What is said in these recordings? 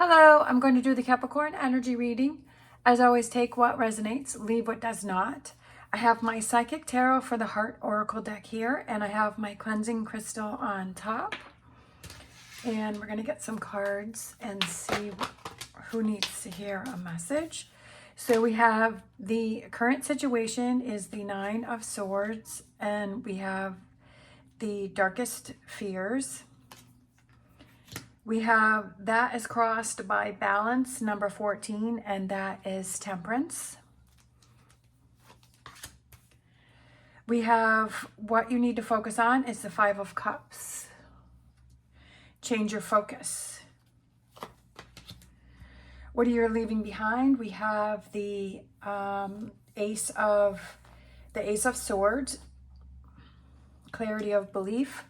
Hello, I'm going to do the Capricorn energy reading. As always, take what resonates, leave what does not. I have my Psychic Tarot for the Heart Oracle deck here, and I have my cleansing crystal on top. And we're going to get some cards and see who needs to hear a message. So we have the current situation is the Nine of Swords, and we have the darkest fears. We have that is crossed by balance, number 14, and that is temperance. We have what you need to focus on is the Five of Cups. Change your focus. What are you leaving behind? We have the Ace of Swords, clarity of belief.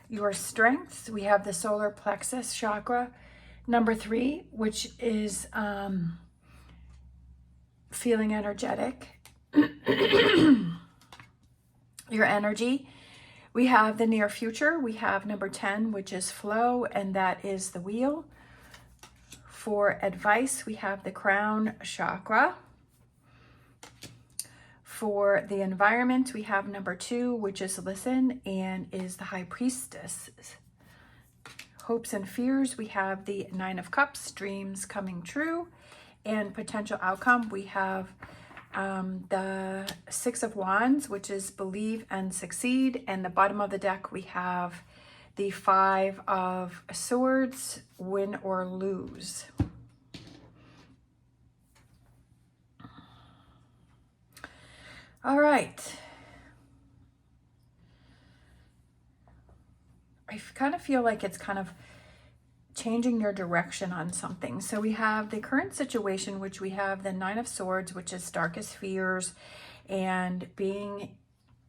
Your strengths, we have the solar plexus chakra, number 3, which is feeling energetic. Your energy. We have the near future. We have number 10, which is flow, and that is the wheel. For advice, we have the crown chakra. For the environment, we have number 2, which is listen, and is the High Priestess. Hopes and fears, we have the Nine of Cups, dreams coming true. And potential outcome, we have the Six of Wands, which is believe and succeed. And the bottom of the deck, we have the Five of Swords, win or lose. All right. I kind of feel like it's kind of changing your direction on something. So we have the current situation, which we have the Nine of Swords, which is darkest fears, and being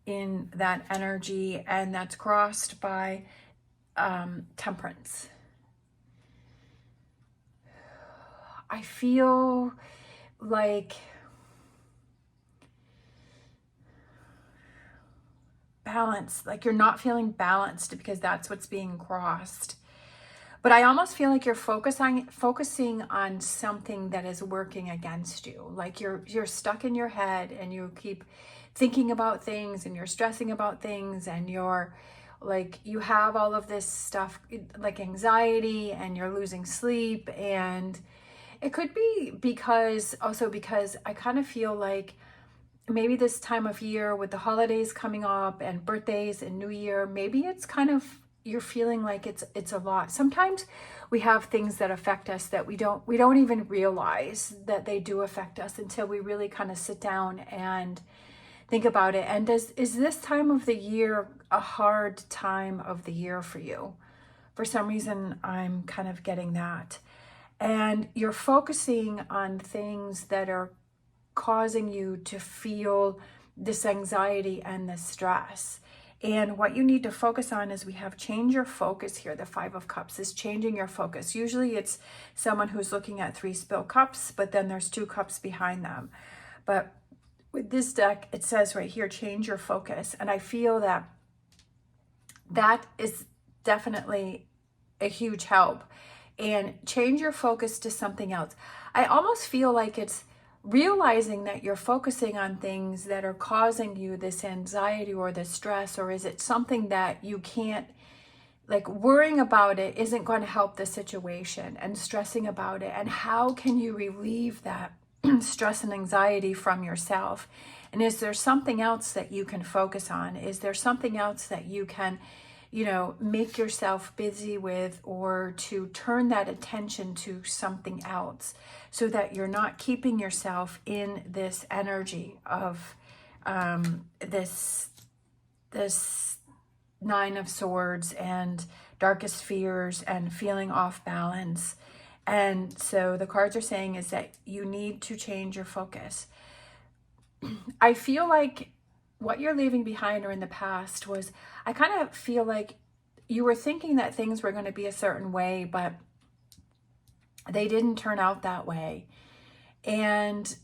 in that energy, and that's crossed by temperance. I feel like balance, like you're not feeling balanced because that's what's being crossed. But I almost feel like you're focusing on something that is working against you. Like you're stuck in your head and you keep thinking about things and you're stressing about things and you're like, you have all of this stuff like anxiety and you're losing sleep. And it could be because I kind of feel like maybe this time of year with the holidays coming up and birthdays and New Year, maybe it's kind of, you're feeling like it's a lot. Sometimes we have things that affect us that we don't even realize that they do affect us until we really kind of sit down and think about it. And is this time of the year a hard time of the year for you? For some reason, I'm kind of getting that. And you're focusing on things that are causing you to feel this anxiety and this stress. And what you need to focus on is we have change your focus here. The Five of Cups is changing your focus. Usually it's someone who's looking at 3 spilled cups, but then there's 2 cups behind them. But with this deck, it says right here, change your focus. And I feel that that is definitely a huge help. And change your focus to something else. I almost feel like it's realizing that you're focusing on things that are causing you this anxiety or this stress, or is it something that you can't, like worrying about it isn't going to help the situation, and stressing about it, and how can you relieve that stress and anxiety from yourself? And is there something else that you can focus on? Is there something else that you can, make yourself busy with, or to turn that attention to something else so that you're not keeping yourself in this energy of this Nine of Swords and darkest fears and feeling off balance. And so the cards are saying is that you need to change your focus. I feel like what you're leaving behind or in the past was, I kind of feel like you were thinking that things were going to be a certain way, but they didn't turn out that way. And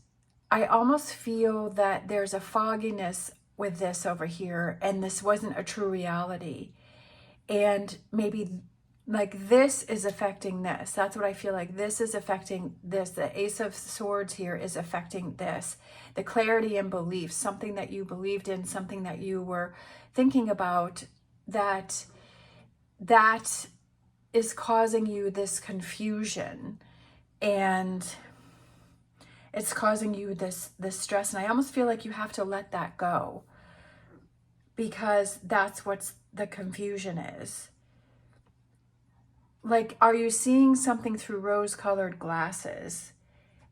I almost feel that there's a fogginess with this over here, and this wasn't a true reality. And maybe Like this is affecting this. That's what I feel like. This is affecting this. The Ace of Swords here is affecting this. The clarity and belief, something that you believed in, something that you were thinking about, that is causing you this confusion, and it's causing you this stress. And I almost feel like you have to let that go, because that's what's the confusion is. Like, are you seeing something through rose-colored glasses?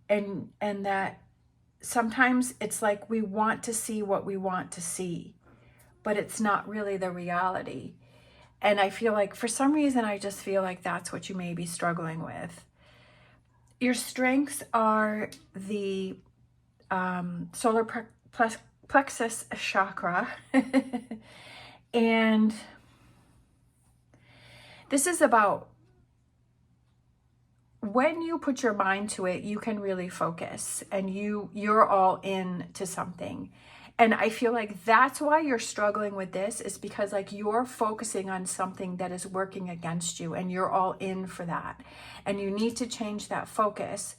And that sometimes it's like we want to see what we want to see, but it's not really the reality. And I feel like for some reason, I just feel like that's what you may be struggling with. Your strengths are the solar plexus chakra. And this is about when you put your mind to it, you can really focus, and you're all in to something. And I feel like that's why you're struggling with this, is because like you're focusing on something that is working against you, and you're all in for that. And you need to change that focus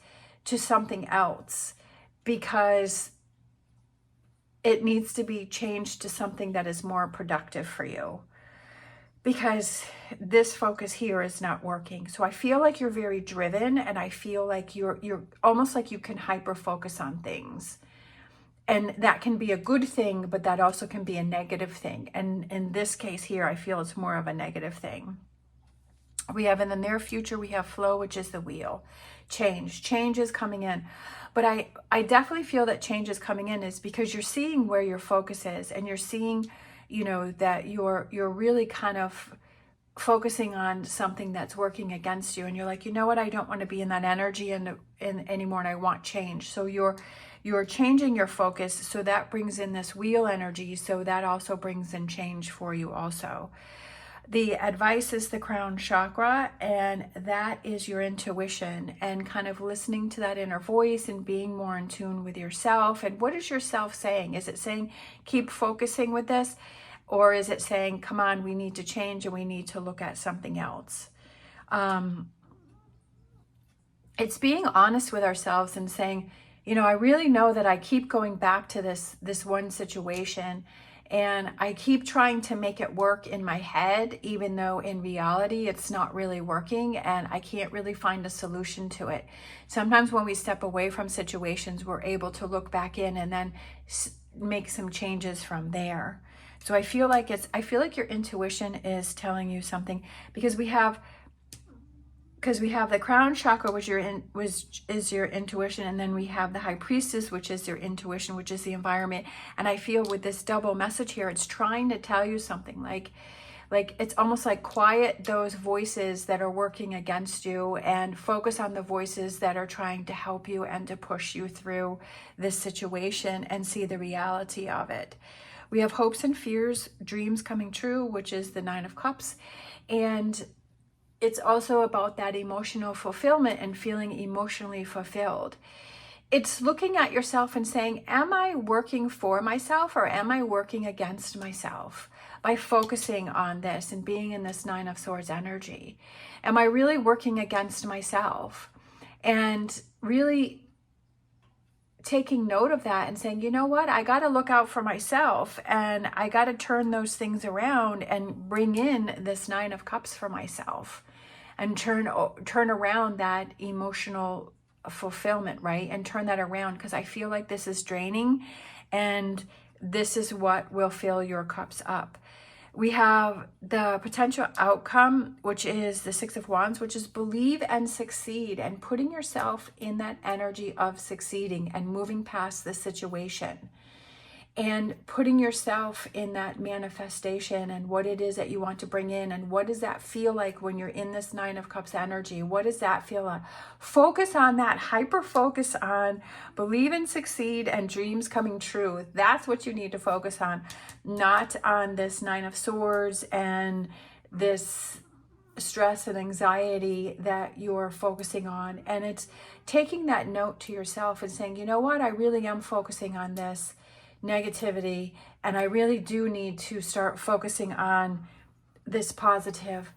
to something else, because it needs to be changed to something that is more productive for you, because this focus here is not working. So I feel like you're very driven, and I feel like you're almost like you can hyper focus on things. And that can be a good thing, but that also can be a negative thing. And in this case here, I feel it's more of a negative thing. We have in the near future, we have flow, which is the wheel. Change is coming in. But I definitely feel that change is coming in is because you're seeing where your focus is, and you're seeing, you know, that you're really kind of focusing on something that's working against you. And you're like, you know what, I don't want to be in that energy and anymore, and I want change. So you're changing your focus. So that brings in this wheel energy. So that also brings in change for you also. The advice is the crown chakra, and that is your intuition, and kind of listening to that inner voice and being more in tune with yourself. And what is yourself saying? Is it saying, keep focusing with this? Or is it saying, come on, we need to change and we need to look at something else? It's being honest with ourselves and saying, you know, I really know that I keep going back to this one situation, and I keep trying to make it work in my head, even though in reality it's not really working, and I can't really find a solution to it. Sometimes when we step away from situations, we're able to look back in and then make some changes from there. So I feel like your intuition is telling you something, because we have the crown chakra, which is your intuition, and then we have the high priestess, which is your intuition, which is the environment. And I feel with this double message here, it's trying to tell you something, like it's almost like quiet those voices that are working against you, and focus on the voices that are trying to help you and to push you through this situation, and see the reality of it. We have hopes and fears, dreams coming true, which is the 9 of Cups. And it's also about that emotional fulfillment and feeling emotionally fulfilled. It's looking at yourself and saying, am I working for myself, or am I working against myself by focusing on this and being in this 9 of Swords energy? Am I really working against myself? And really taking note of that and saying, you know what, I got to look out for myself, and I got to turn those things around and bring in this 9 of Cups for myself, and turn around that emotional fulfillment, right? And turn that around, because I feel like this is draining, and this is what will fill your cups up. We have the potential outcome, which is the 6 of Wands, which is believe and succeed, and putting yourself in that energy of succeeding and moving past the situation, and putting yourself in that manifestation and what it is that you want to bring in. And what does that feel like when you're in this 9 of Cups energy? What does that feel like? Focus on that, hyper focus on believe and succeed and dreams coming true. That's what you need to focus on, not on this 9 of Swords and this stress and anxiety that you're focusing on. And it's taking that note to yourself and saying, you know what, I really am focusing on this negativity, and I really do need to start focusing on this positive.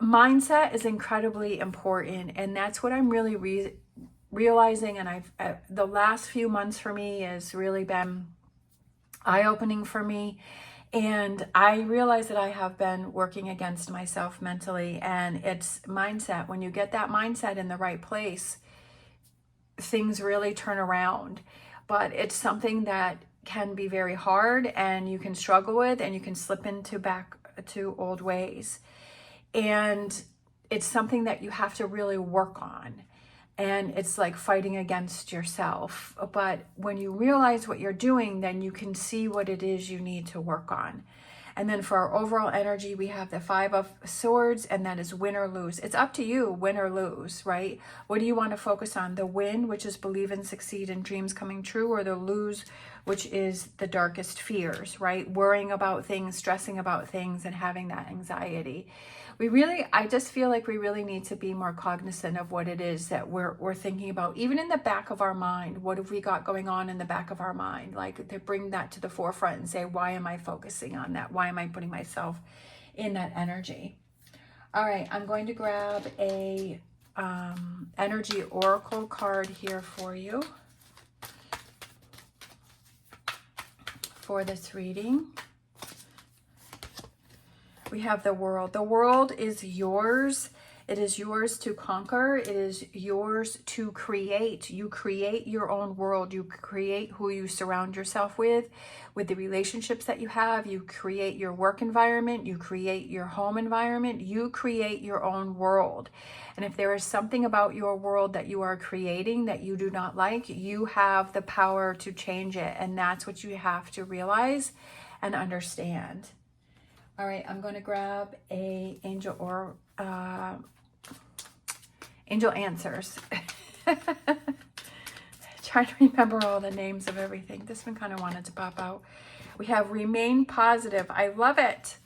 mindset is incredibly important, and that's what I'm really realizing. And the last few months for me has really been eye-opening for me. And I realize that I have been working against myself mentally, and it's mindset. When you get that mindset in the right place, things really turn around. But it's something that can be very hard, and you can struggle with, and you can slip into back to old ways. And it's something that you have to really work on. And it's like fighting against yourself. But when you realize what you're doing, then you can see what it is you need to work on. And then for our overall energy, we have the 5 of Swords, and that is win or lose. It's up to you, win or lose, right? What do you want to focus on? The win, which is believe and succeed in dreams coming true, or the lose, which is the darkest fears, right? Worrying about things, stressing about things, and having that anxiety. I just feel like we really need to be more cognizant of what it is that we're thinking about, even in the back of our mind. What have we got going on in the back of our mind? Like, to bring that to the forefront and say, why am I focusing on that? Why am I putting myself in that energy? All right, I'm going to grab a energy oracle card here for you for this reading. We have the world. The world is yours. It is yours to conquer. It is yours to create. You create your own world. You create who you surround yourself with the relationships that you have. You create your work environment. You create your home environment. You create your own world. And if there is something about your world that you are creating that you do not like, you have the power to change it. And that's what you have to realize and understand. All right, I'm going to grab a angel answers. Trying to remember all the names of everything. This one kind of wanted to pop out. We have remain positive. I love it.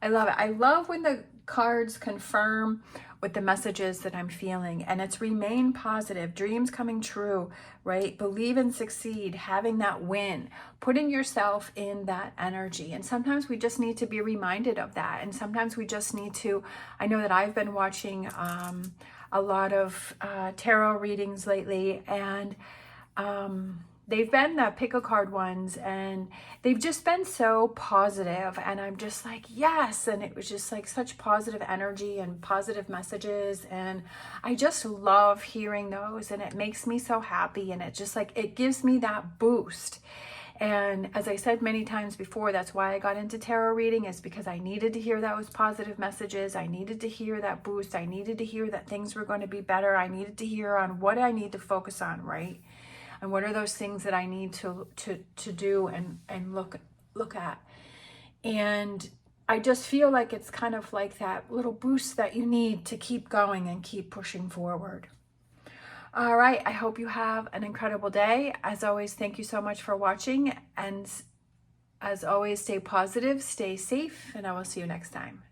I love it. I love when the cards confirm with the messages that I'm feeling, and it's remain positive, dreams coming true, right? Believe and succeed, having that win, putting yourself in that energy. And sometimes we just need to be reminded of that. And sometimes we just need to, I know that I've been watching a lot of tarot readings lately, and they've been the pick a card ones, and they've just been so positive, and I'm just like, yes. And it was just like such positive energy and positive messages, and I just love hearing those, and it makes me so happy, and it just like, it gives me that boost. And as I said many times before, that's why I got into tarot reading, is because I needed to hear those positive messages. I needed to hear that boost. I needed to hear that things were going to be better. I needed to hear on what I need to focus on, right? And what are those things that I need to do and look at. And I just feel like it's kind of like that little boost that you need to keep going and keep pushing forward. All right, I hope you have an incredible day. As always, thank you so much for watching. And as always, stay positive, stay safe, and I will see you next time.